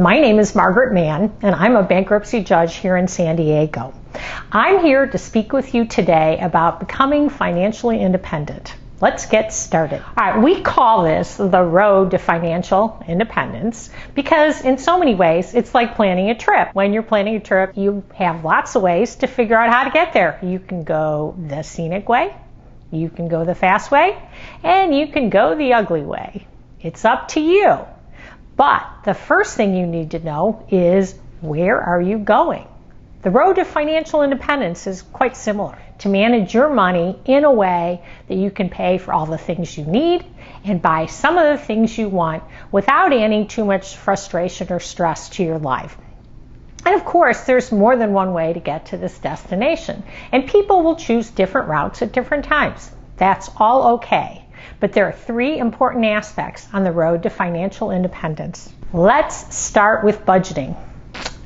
My name is Margaret Mann, and I'm a bankruptcy judge here in San Diego. I'm here to speak with you today about becoming financially independent. Let's get started. All right, we call this the road to financial independence because in so many ways, it's like planning a trip. When you're planning a trip, you have lots of ways to figure out how to get there. You can go the scenic way, you can go the fast way, and you can go the ugly way. It's up to you. But the first thing you need to know is, where are you going? The road to financial independence is quite similar. To manage your money in a way that you can pay for all the things you need and buy some of the things you want without adding too much frustration or stress to your life. And of course, there's more than one way to get to this destination, and people will choose different routes at different times. That's all okay. But there are three important aspects on the road to financial independence. Let's start with budgeting.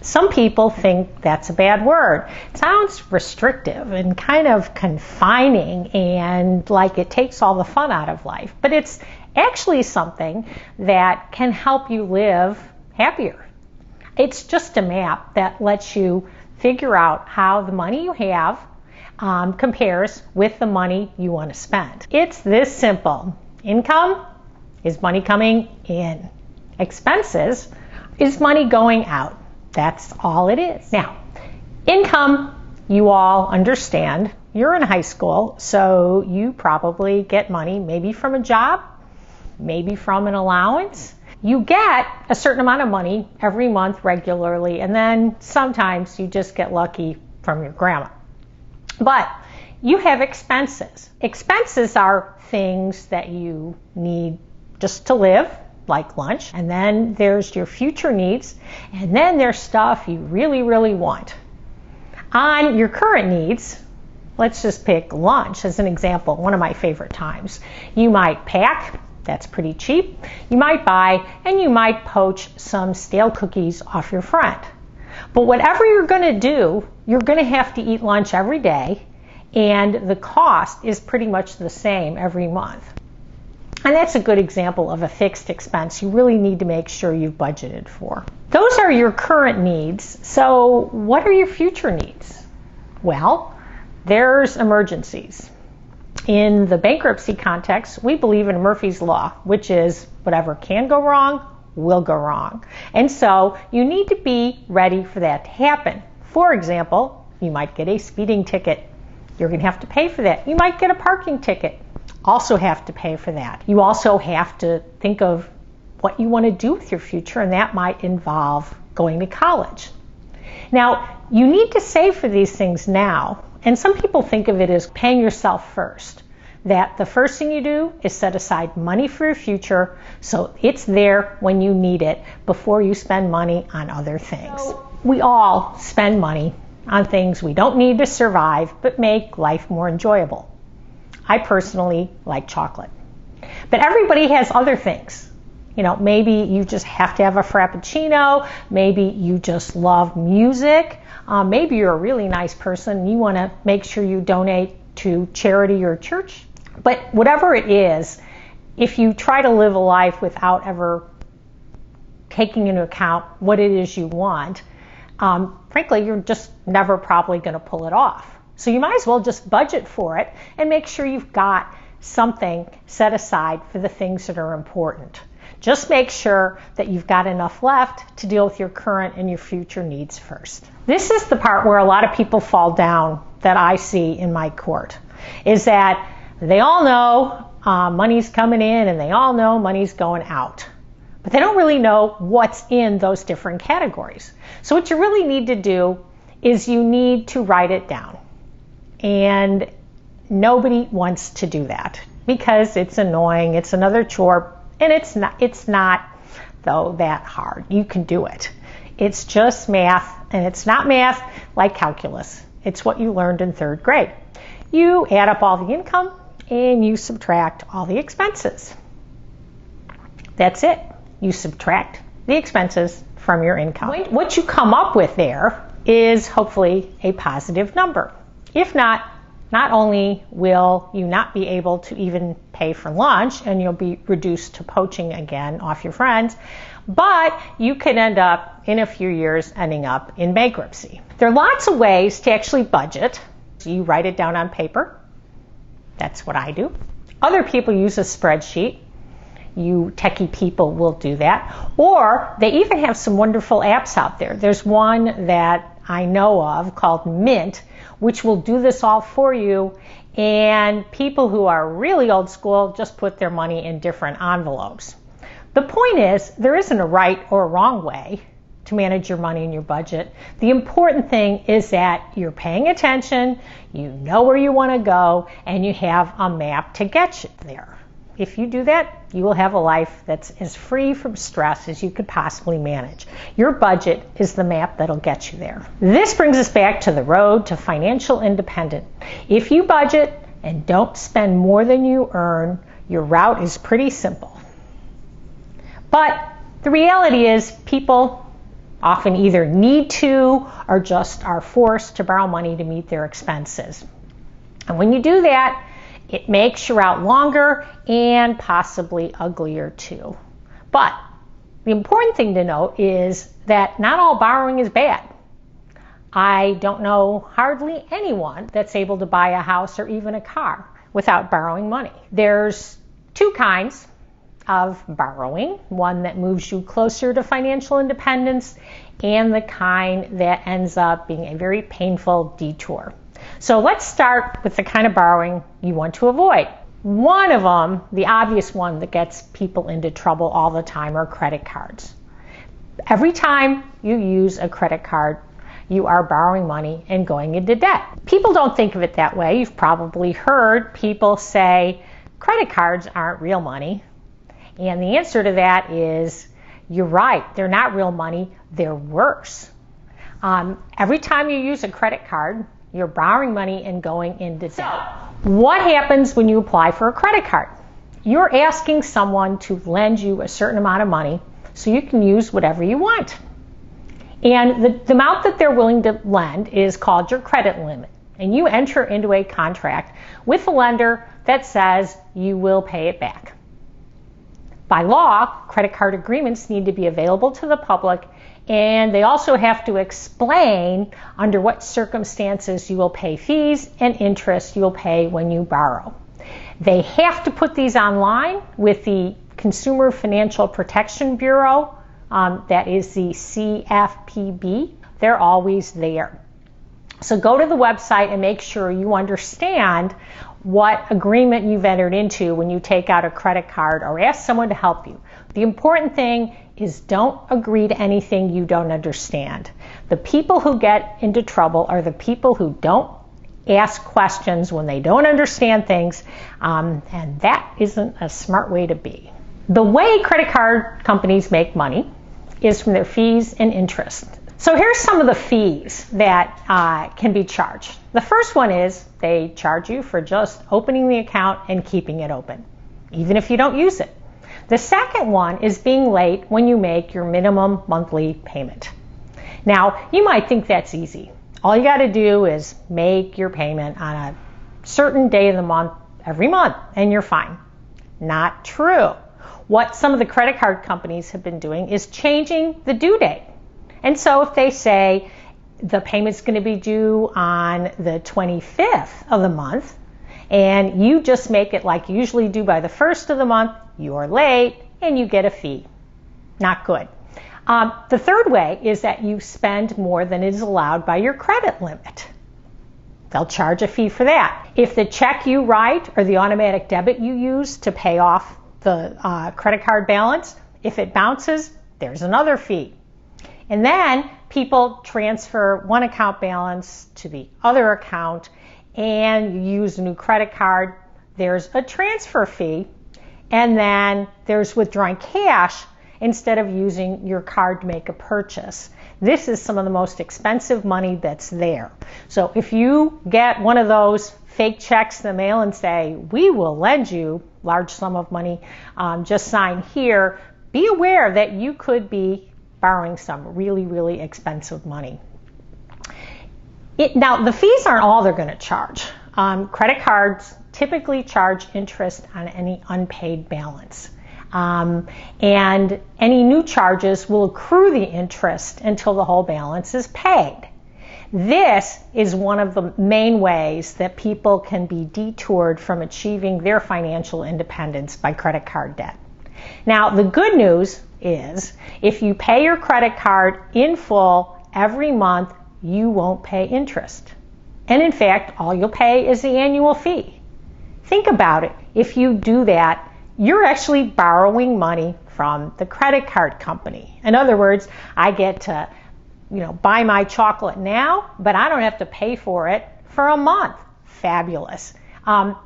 Some people think that's a bad word. It sounds restrictive and kind of confining and like it takes all the fun out of life. But it's actually something that can help you live happier. It's just a map that lets you figure out how the money you have compares with the money you want to spend. It's this simple. Income is money coming in. Expenses is money going out. That's all it is. Now, income, you all understand. You're in high school, so you probably get money maybe from a job, maybe from an allowance. You get a certain amount of money every month regularly, and then sometimes you just get lucky from your grandma. But you have expenses. Expenses are things that you need just to live, like lunch, and then there's your future needs, and then there's stuff you really, really want. On your current needs, let's just pick lunch as an example, one of my favorite times. You might pack, that's pretty cheap. You might buy, and you might poach some stale cookies off your friend. But whatever you're going to do, you're going to have to eat lunch every day, and the cost is pretty much the same every month. And that's a good example of a fixed expense you really need to make sure you've budgeted for. Those are your current needs. So what are your future needs? Well, there's emergencies. In the bankruptcy context, we believe in Murphy's Law, which is whatever can go wrong will go wrong. And so you need to be ready for that to happen. For example, you might get a speeding ticket. You're going to have to pay for that. You might get a parking ticket. Also have to pay for that. You also have to think of what you want to do with your future, and that might involve going to college. Now, you need to save for these things now, and some people think of it as paying yourself first. That the first thing you do is set aside money for your future so it's there when you need it before you spend money on other things. So we all spend money on things we don't need to survive but make life more enjoyable. I personally like chocolate. But everybody has other things. You know, maybe you just have to have a Frappuccino. Maybe you just love music. Maybe you're a really nice person and you want to make sure you donate to charity or church. But whatever it is, if you try to live a life without ever taking into account what it is you want, frankly, you're just never probably going to pull it off. So you might as well just budget for it and make sure you've got something set aside for the things that are important. Just make sure that you've got enough left to deal with your current and your future needs first. This is the part where a lot of people fall down that I see in my court, is that they all know money's coming in and they all know money's going out. But they don't really know what's in those different categories. So what you really need to do is you need to write it down. And nobody wants to do that because it's annoying, it's another chore, and it's not though that hard. You can do it. It's just math, and it's not math like calculus. It's what you learned in third grade. You add up all the income and you subtract all the expenses. That's it. You subtract the expenses from your income. What you come up with there is hopefully a positive number. If not, not only will you not be able to even pay for lunch and you'll be reduced to poaching again off your friends, but you could end up in a few years ending up in bankruptcy. There are lots of ways to actually budget. So you write it down on paper. That's what I do. Other people use a spreadsheet. You techie people will do that. Or they even have some wonderful apps out there. There's one that I know of called Mint, which will do this all for you. And people who are really old school just put their money in different envelopes. The point is, there isn't a right or a wrong way to manage your money and your budget. The important thing is that you're paying attention, you know where you want to go, and you have a map to get you there. If you do that, you will have a life that's as free from stress as you could possibly manage. Your budget is the map that'll get you there. This brings us back to the road to financial independence. If you budget and don't spend more than you earn, your route is pretty simple. But the reality is people often either need to or just are forced to borrow money to meet their expenses. And when you do that, it makes your route longer and possibly uglier too. But the important thing to note is that not all borrowing is bad. I don't know hardly anyone that's able to buy a house or even a car without borrowing money. There's two kinds of borrowing, one that moves you closer to financial independence and the kind that ends up being a very painful detour. So let's start with the kind of borrowing you want to avoid. One of them, the obvious one that gets people into trouble all the time, are credit cards. Every time you use a credit card, you are borrowing money and going into debt. People don't think of it that way. You've probably heard people say credit cards aren't real money. And the answer to that is, you're right, they're not real money, they're worse. Every time you use a credit card, you're borrowing money and going into debt. What happens when you apply for a credit card? You're asking someone to lend you a certain amount of money so you can use whatever you want. And the amount that they're willing to lend is called your credit limit. And you enter into a contract with a lender that says you will pay it back. By law, credit card agreements need to be available to the public, and they also have to explain under what circumstances you will pay fees and interest you will pay when you borrow. They have to put these online with the Consumer Financial Protection Bureau, that is the CFPB. They're always there. So go to the website and make sure you understand what agreement you've entered into when you take out a credit card, or ask someone to help you. The important thing is, don't agree to anything you don't understand. The people who get into trouble are the people who don't ask questions when they don't understand things, and that isn't a smart way to be. The way credit card companies make money is from their fees and interest. So here's some of the fees that can be charged. The first one is they charge you for just opening the account and keeping it open, even if you don't use it. The second one is being late when you make your minimum monthly payment. Now, you might think that's easy. All you got to do is make your payment on a certain day of the month every month, and you're fine. Not true. What some of the credit card companies have been doing is changing the due date. And so if they say the payment's going to be due on the 25th of the month, and you just make it like you usually do by the 1st of the month, you're late and you get a fee. Not good. The third way is that you spend more than is allowed by your credit limit. They'll charge a fee for that. If the check you write or the automatic debit you use to pay off the credit card balance, if it bounces, there's another fee. And then people transfer one account balance to the other account, and you use a new credit card, there's a transfer fee, and then there's withdrawing cash instead of using your card to make a purchase. This is some of the most expensive money that's there. So if you get one of those fake checks in the mail and say, we will lend you a large sum of money, just sign here, be aware that you could be borrowing some really, really expensive money. Now, the fees aren't all they're going to charge. Credit cards typically charge interest on any unpaid balance. and any new charges will accrue the interest until the whole balance is paid. This is one of the main ways that people can be detoured from achieving their financial independence by credit card debt. Now, the good news is if you pay your credit card in full every month, you won't pay interest. And in fact, all you'll pay is the annual fee. Think about it. If you do that, you're actually borrowing money from the credit card company. In other words, I get to buy my chocolate now, but I don't have to pay for it for a month. Fabulous.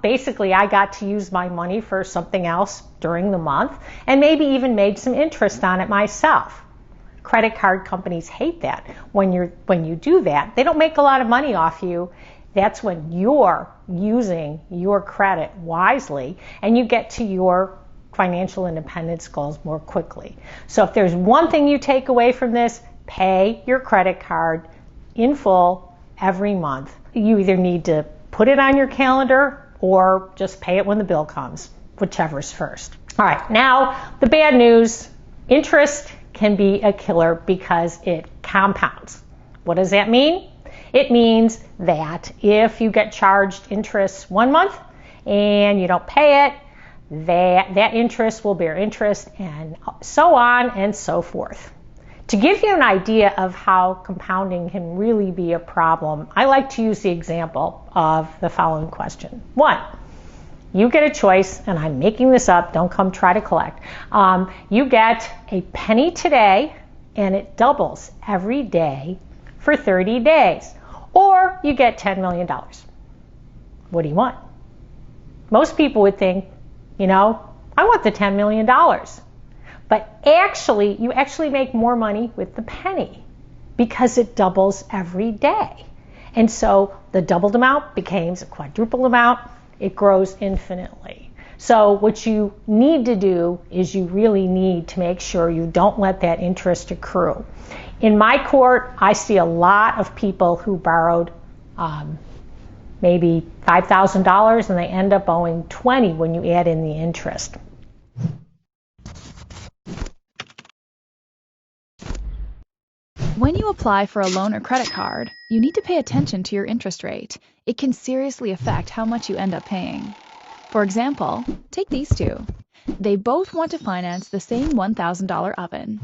Basically, I got to use my money for something else during the month and maybe even made some interest on it myself. Credit card companies hate that. When you do that, they don't make a lot of money off you. That's when you're using your credit wisely and you get to your financial independence goals more quickly. So if there's one thing you take away from this, pay your credit card in full every month. You either need to put it on your calendar or just pay it when the bill comes, whichever's first. All right, now the bad news, interest can be a killer because it compounds. What does that mean? It means that if you get charged interest one month and you don't pay it, that interest will bear interest and so on and so forth. To give you an idea of how compounding can really be a problem, I like to use the example of the following question. 1, you get a choice, and I'm making this up, don't come try to collect. You get a penny today, and it doubles every day for 30 days. Or you get $10 million. What do you want? Most people would think, I want the $10 million. But you actually make more money with the penny because it doubles every day. And so the doubled amount becomes a quadruple amount. It grows infinitely. So what you need to do is you really need to make sure you don't let that interest accrue. In my court, I see a lot of people who borrowed maybe $5,000 and they end up owing $20 when you add in the interest. When you apply for a loan or credit card, you need to pay attention to your interest rate. It can seriously affect how much you end up paying. For example, take these two. They both want to finance the same $1,000 oven.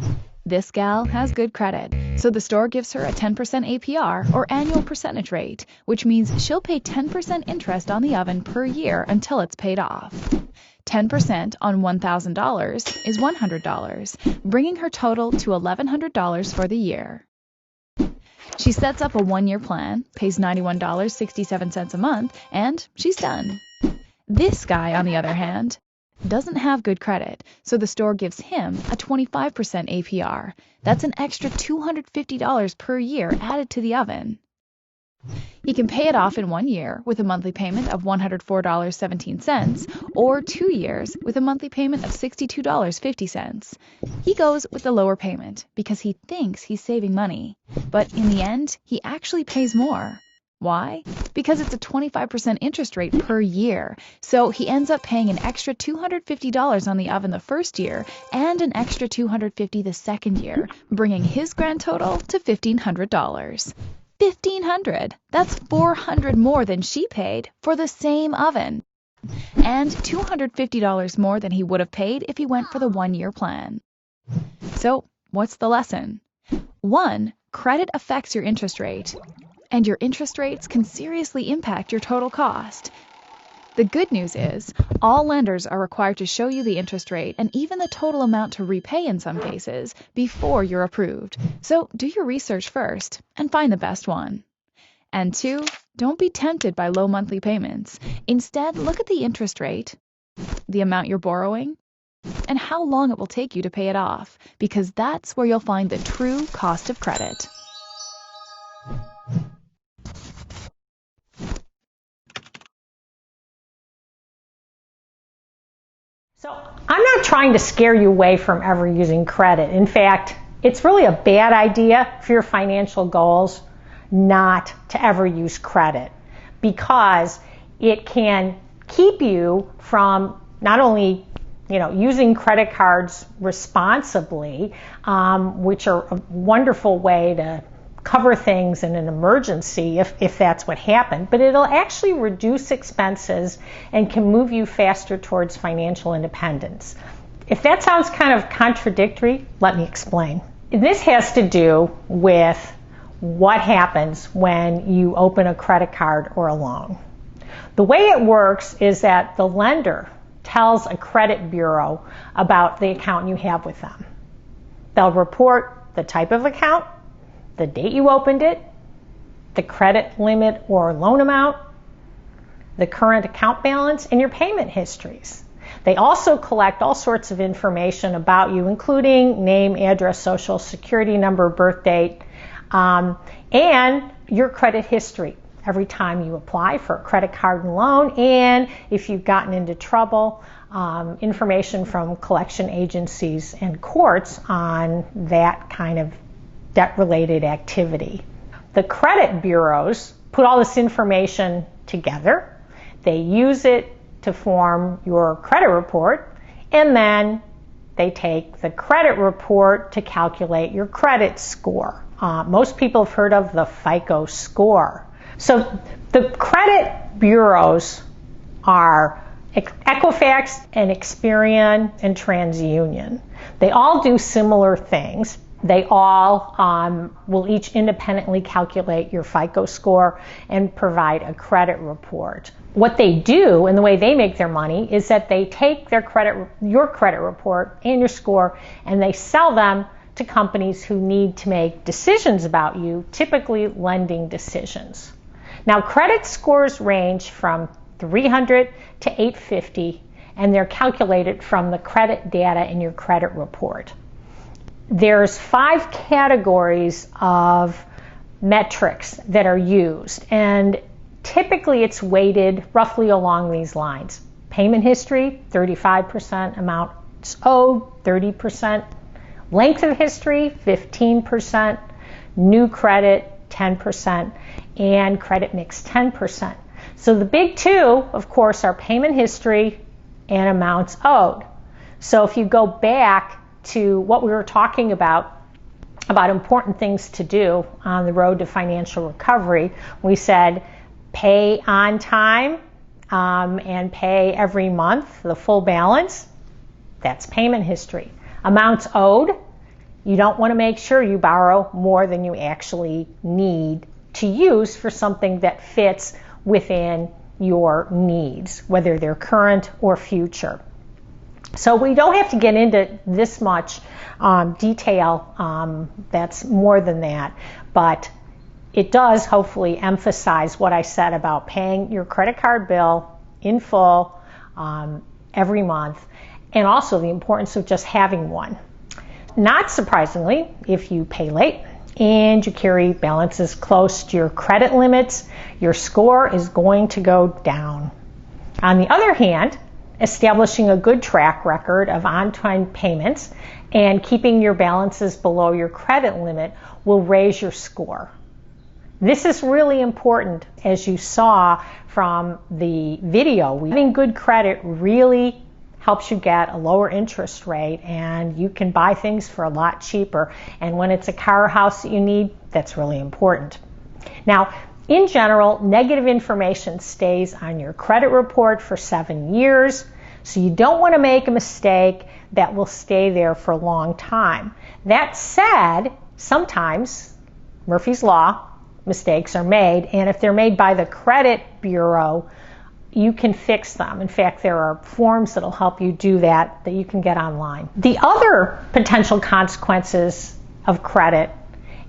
This gal has good credit, so the store gives her a 10% APR or annual percentage rate, which means she'll pay 10% interest on the oven per year until it's paid off. 10% on $1,000 is $100, bringing her total to $1,100 for the year. She sets up a 1-year plan, pays $91.67 a month, and she's done. This guy, on the other hand, doesn't have good credit, so the store gives him a 25% APR. That's an extra $250 per year added to the oven. He can pay it off in 1 year with a monthly payment of $104.17 or 2 years with a monthly payment of $62.50. He goes with the lower payment because he thinks he's saving money, but in the end, he actually pays more. Why? Because it's a 25% interest rate per year, so he ends up paying an extra $250 on the oven the first year and an extra $250 the second year, bringing his grand total to $1,500. $1,500! That's $400 more than she paid for the same oven, and $250 more than he would have paid if he went for the 1-year plan. So, what's the lesson? 1, credit affects your interest rate, and your interest rates can seriously impact your total cost. The good news is, all lenders are required to show you the interest rate and even the total amount to repay in some cases before you're approved. So do your research first and find the best one. And 2, don't be tempted by low monthly payments. Instead, look at the interest rate, the amount you're borrowing, and how long it will take you to pay it off, because that's where you'll find the true cost of credit. So I'm not trying to scare you away from ever using credit. In fact, it's really a bad idea for your financial goals not to ever use credit because it can keep you from not only using credit cards responsibly, which are a wonderful way to cover things in an emergency if that's what happened, but it'll actually reduce expenses and can move you faster towards financial independence. If that sounds kind of contradictory, let me explain. This has to do with what happens when you open a credit card or a loan. The way it works is that the lender tells a credit bureau about the account you have with them. They'll report the type of account, the date you opened it, the credit limit or loan amount, the current account balance, and your payment histories. They also collect all sorts of information about you, including name, address, social security number, birth date, and your credit history every time you apply for a credit card and loan, and if you've gotten into trouble, information from collection agencies and courts on that kind of debt-related activity. The credit bureaus put all this information together. They use it to form your credit report, and then they take the credit report to calculate your credit score. Most people have heard of the FICO score. So the credit bureaus are Equifax and Experian and TransUnion. They all do similar things. They all will each independently calculate your FICO score and provide a credit report. What they do and the way they make their money is that they take your credit report and your score, and they sell them to companies who need to make decisions about you, typically lending decisions. Now, credit scores range from 300 to 850, and they're calculated from the credit data in your credit report. There's 5 categories of metrics that are used, and typically it's weighted roughly along these lines. Payment history, 35%, amounts owed, 30%, length of history, 15%, new credit, 10%, and credit mix, 10%. So the big two, of course, are payment history and amounts owed. So if you go back to what we were talking about important things to do on the road to financial recovery, we said pay on time and pay every month the full balance. That's payment history. Amounts owed, you don't want to make sure you borrow more than you actually need to use for something that fits within your needs, whether they're current or future. So we don't have to get into this much detail, that's more than that, but it does hopefully emphasize what I said about paying your credit card bill in full every month, and also the importance of just having one. Not surprisingly, if you pay late and you carry balances close to your credit limits, your score is going to go down. On the other hand, establishing a good track record of on-time payments and keeping your balances below your credit limit will raise your score. This is really important, as you saw from the video. Having good credit really helps you get a lower interest rate, and you can buy things for a lot cheaper. And when it's a car or house that you need, that's really important. Now, in general, negative information stays on your credit report for 7 years, so you don't want to make a mistake that will stay there for a long time. That said, sometimes, Murphy's Law, mistakes are made, and if they're made by the credit bureau, you can fix them. In fact, there are forms that'll help you do that you can get online. The other potential consequences of credit,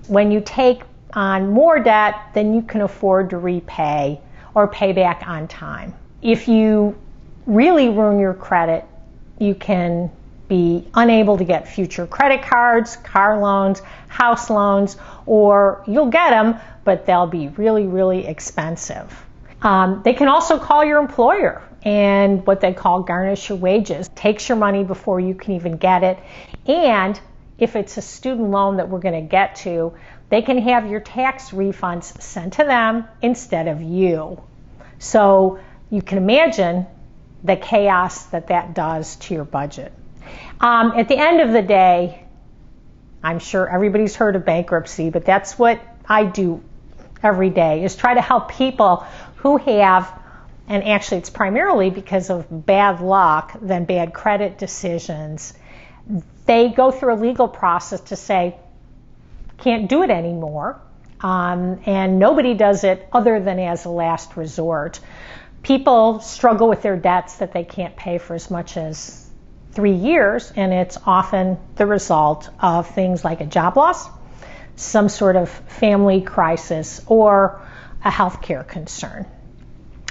when you take on more debt than you can afford to repay or pay back on time. If you really ruin your credit, you can be unable to get future credit cards, car loans, house loans, or you'll get them, but they'll be really, really expensive. They can also call your employer and what they call garnish your wages. Takes your money before you can even get it. And if it's a student loan that we're going to get to, they can have your tax refunds sent to them instead of you. So you can imagine the chaos that does to your budget. At the end of the day, I'm sure everybody's heard of bankruptcy, but that's what I do every day, is try to help people who have, and actually it's primarily because of bad luck than bad credit decisions. They go through a legal process to say, can't do it anymore, and nobody does it other than as a last resort. People struggle with their debts that they can't pay for as much as 3 years, and it's often the result of things like a job loss, some sort of family crisis, or a healthcare concern.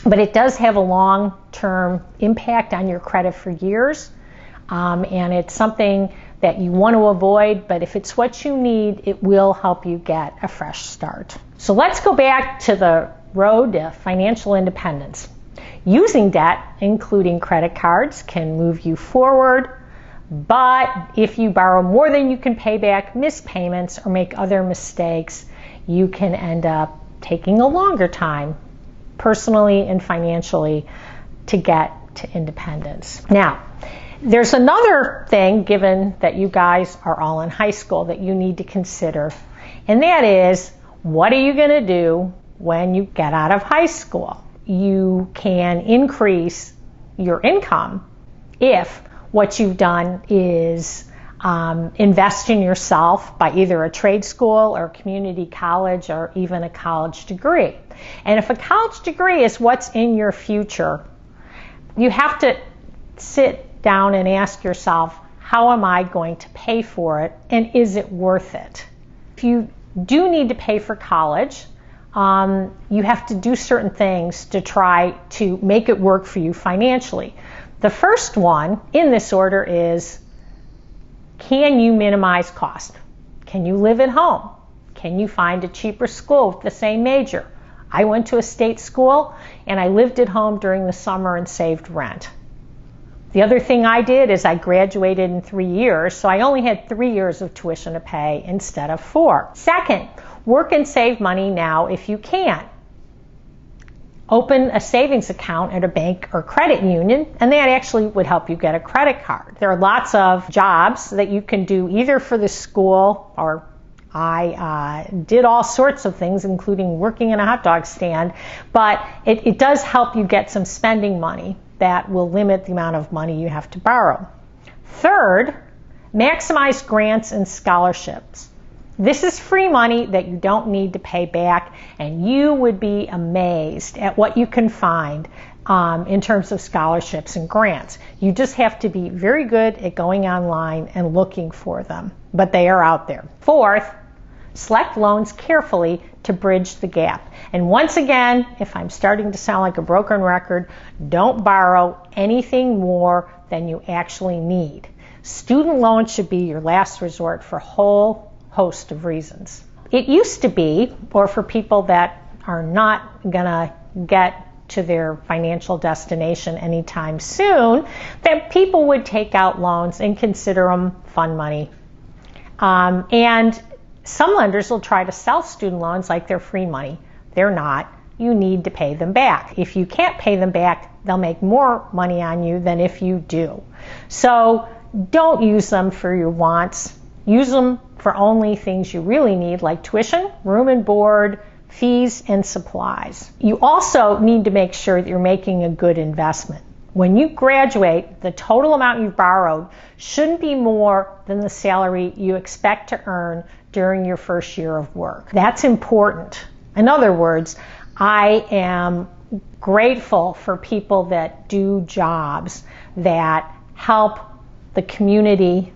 But it does have a long-term impact on your credit for years, and it's something that you want to avoid, but if it's what you need, it will help you get a fresh start. So let's go back to the road to financial independence. Using debt, including credit cards, can move you forward, but if you borrow more than you can pay back, miss payments, or make other mistakes, you can end up taking a longer time, personally and financially, to get to independence. Now, there's another thing, given that you guys are all in high school, that you need to consider, and that is, what are you going to do when you get out of high school? You can increase your income if what you've done is invest in yourself by either a trade school or community college or even a college degree. And if a college degree is what's in your future, you have to sit down and ask yourself, how am I going to pay for it, and is it worth it? If you do need to pay for college, you have to do certain things to try to make it work for you financially. The first one in this order is, can you minimize cost? Can you live at home? Can you find a cheaper school with the same major? I went to a state school and I lived at home during the summer and saved rent. The other thing I did is I graduated in 3 years, so I only had 3 years of tuition to pay instead of 4. Second, work and save money now if you can. Open a savings account at a bank or credit union, and that actually would help you get a credit card. There are lots of jobs that you can do either for the school, or I did all sorts of things, including working in a hot dog stand, but it does help you get some spending money that will limit the amount of money you have to borrow. Third, maximize grants and scholarships. This is free money that you don't need to pay back, and you would be amazed at what you can find in terms of scholarships and grants. You just have to be very good at going online and looking for them, but they are out there. Fourth, select loans carefully to bridge the gap. And once again, if I'm starting to sound like a broken record, don't borrow anything more than you actually need. Student loans should be your last resort for a whole host of reasons. It used to be, or for people that are not gonna get to their financial destination anytime soon, that people would take out loans and consider them fun money. And some lenders will try to sell student loans like they're free money. They're not. You need to pay them back. If you can't pay them back, they'll make more money on you than if you do. So don't use them for your wants. Use them for only things you really need, like tuition, room and board, fees, and supplies. You also need to make sure that you're making a good investment. When you graduate, the total amount you've borrowed shouldn't be more than the salary you expect to earn during your first year of work. That's important. In other words, I am grateful for people that do jobs that help the community,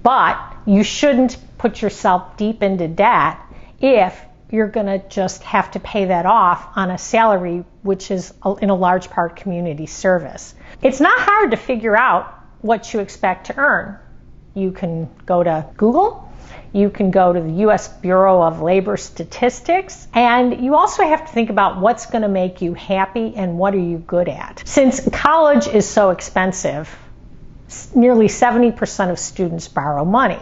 but you shouldn't put yourself deep into debt if you're going to just have to pay that off on a salary which is in a large part community service. It's not hard to figure out what you expect to earn. You can go to Google, you can go to the U.S. Bureau of Labor Statistics, and you also have to think about what's going to make you happy and what are you good at. Since college is so expensive, nearly 70% of students borrow money.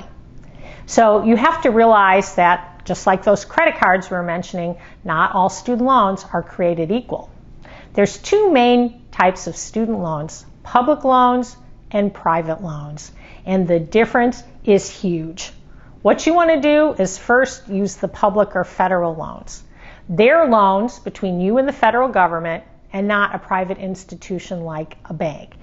So you have to realize that, just like those credit cards we were mentioning, not all student loans are created equal. There's two main types of student loans: public loans and private loans. And the difference is huge. What you want to do is first use the public or federal loans. They're loans between you and the federal government and not a private institution like a bank.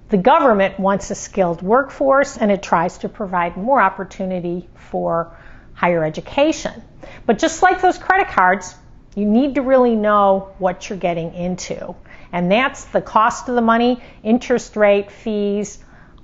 The government wants a skilled workforce and it tries to provide more opportunity for higher education. But just like those credit cards, you need to really know what you're getting into. And that's the cost of the money, interest rate, fees.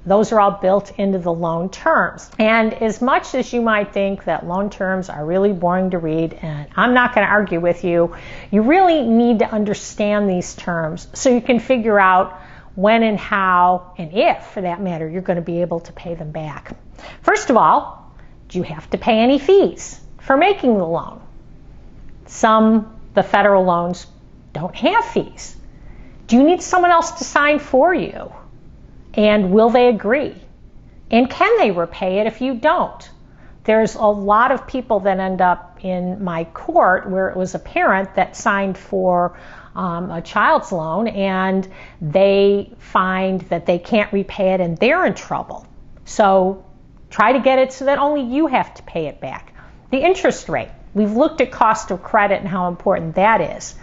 Those are all built into the loan terms. And as much as you might think that loan terms are really boring to read, and I'm not going to argue with you, you really need to understand these terms so you can figure out when and how, and if, for that matter, you're going to be able to pay them back. First of all, do you have to pay any fees for making the loan? The federal loans don't have fees. Do you need someone else to sign for you? And will they agree? And can they repay it if you don't? There's a lot of people that end up in my court where it was a parent that signed for a child's loan and they find that they can't repay it and they're in trouble. So try to get it so that only you have to pay it back. The interest rate. We've looked at cost of credit and how important that is.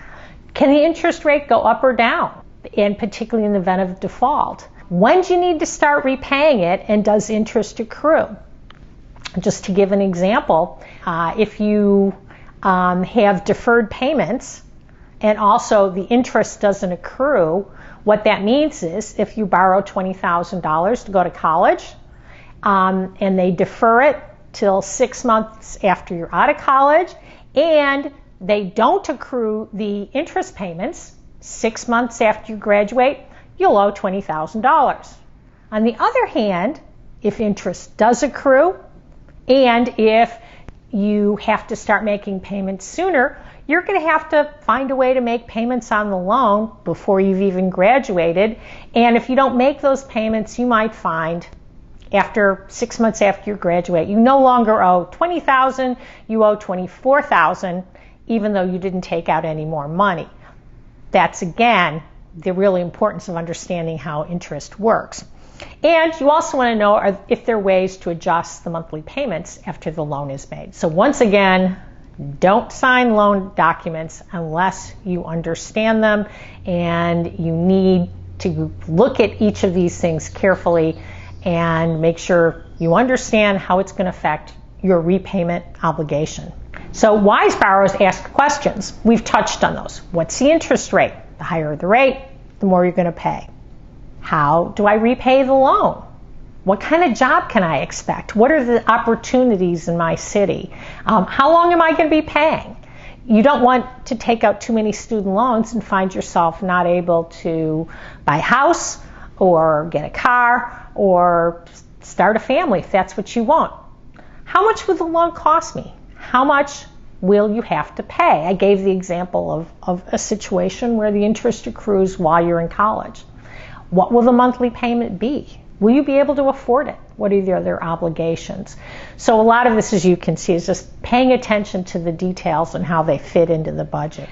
Can the interest rate go up or down? And particularly in the event of default. When do you need to start repaying it, and does interest accrue? Just to give an example, if you have deferred payments and also the interest doesn't accrue, what that means is if you borrow $20,000 to go to college and they defer it till 6 months after you're out of college and they don't accrue the interest payments 6 months after you graduate, you'll owe $20,000. On the other hand, if interest does accrue and if you have to start making payments sooner, you're going to have to find a way to make payments on the loan before you've even graduated. And if you don't make those payments, you might find after 6 months after you graduate, you no longer owe $20,000, you owe $24,000, even though you didn't take out any more money. That's, again, the really importance of understanding how interest works. And you also want to know if there are ways to adjust the monthly payments after the loan is made. So once again, don't sign loan documents unless you understand them, and you need to look at each of these things carefully and make sure you understand how it's going to affect your repayment obligation. So wise borrowers ask questions. We've touched on those. What's the interest rate? The higher the rate, the more you're going to pay. How do I repay the loan? What kind of job can I expect? What are the opportunities in my city? How long am I going to be paying? You don't want to take out too many student loans and find yourself not able to buy a house or get a car or start a family if that's what you want. How much will the loan cost me? How much will you have to pay? I gave the example of a situation where the interest accrues while you're in college. What will the monthly payment be? Will you be able to afford it? What are the other obligations? So a lot of this, as you can see, is just paying attention to the details and how they fit into the budget.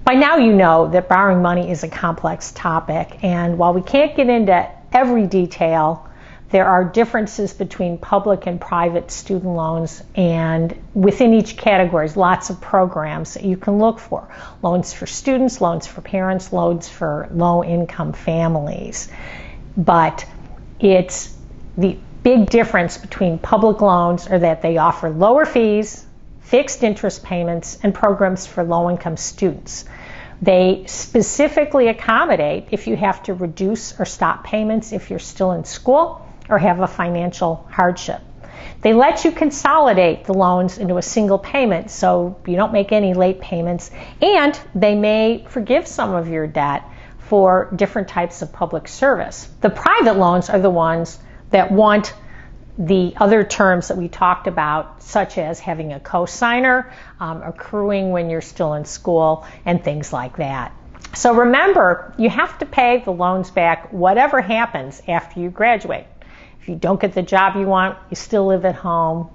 By now you know that borrowing money is a complex topic, and while we can't get into every detail, there are differences between public and private student loans, and within each category is lots of programs that you can look for. Loans for students, loans for parents, loans for low-income families. But it's the big difference between public loans are that they offer lower fees, fixed interest payments, and programs for low-income students. They specifically accommodate if you have to reduce or stop payments if you're still in school or have a financial hardship. They let you consolidate the loans into a single payment so you don't make any late payments, and they may forgive some of your debt for different types of public service. The private loans are the ones that want the other terms that we talked about, such as having a cosigner, accruing when you're still in school, and things like that. So remember, you have to pay the loans back whatever happens after you graduate. If you don't get the job you want, you still live at home,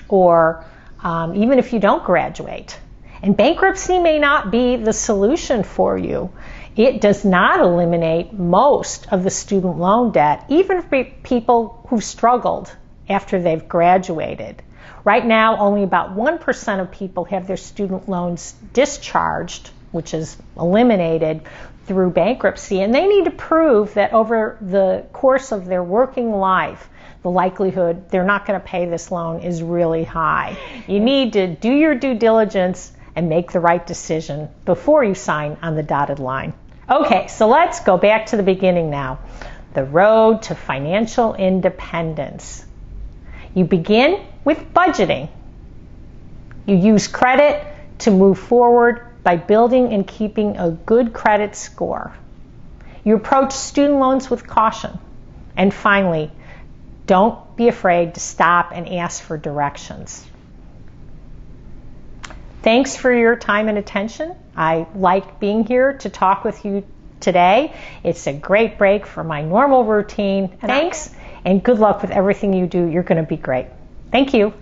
or even if you don't graduate. And bankruptcy may not be the solution for you. It does not eliminate most of the student loan debt, even for people who've struggled after they've graduated. Right now, only about 1% of people have their student loans discharged, which is eliminated through bankruptcy, and they need to prove that over the course of their working life, the likelihood they're not going to pay this loan is really high. You need to do your due diligence and make the right decision before you sign on the dotted line. Okay, so let's go back to the beginning now. The road to financial independence. You begin with budgeting. You use credit to move forward by building and keeping a good credit score. You approach student loans with caution. And finally, don't be afraid to stop and ask for directions. Thanks for your time and attention. I like being here to talk with you today. It's a great break from my normal routine. Thanks, and good luck with everything you do. You're going to be great. Thank you.